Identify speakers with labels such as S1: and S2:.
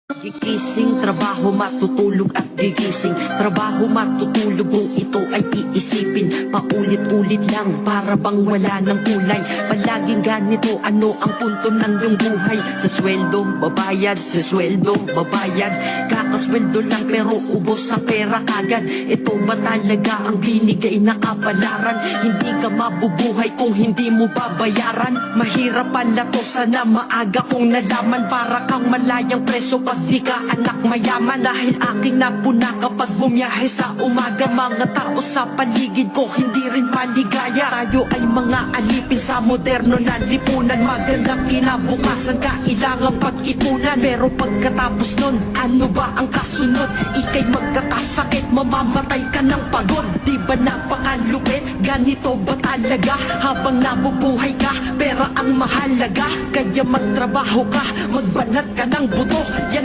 S1: Gigising, trabaho, matutulog at gigising. Trabaho, matutulog kung ito ay iisipin. Paulit-ulit lang para bang wala ng kulay. Palaging ganito, ano ang punto ng iyong buhay? Sa sweldo, babayad, sa sweldo, babayad. Kakasweldo lang pero ubos ang pera kagad. Ito ba talaga ang binigay na kapalaran? Hindi ka mabubuhay kung hindi mo babayaran. Mahirap pala to, sana maaga kong nalaman. Para kang malayang preso pag di ka anak mayaman. Dahil aking napuna kapag bumiyahe sa umaga. Mga tao sa paligid ko hindi rin maligaya. Tayo ay mga alipin sa moderno na lipunan. Magandang kinabukasan kailangang pag-ipunan. Pero pagkatapos nun, ano ba ang kasunod? Ika'y magkakasakit, mamamatay ka ng pagod. Di ba napakalupit? Ganito ba talaga? Habang nabubuhay ka, pera ang mahalaga. Kaya magtrabaho ka, magbanat ka ng buto. Yan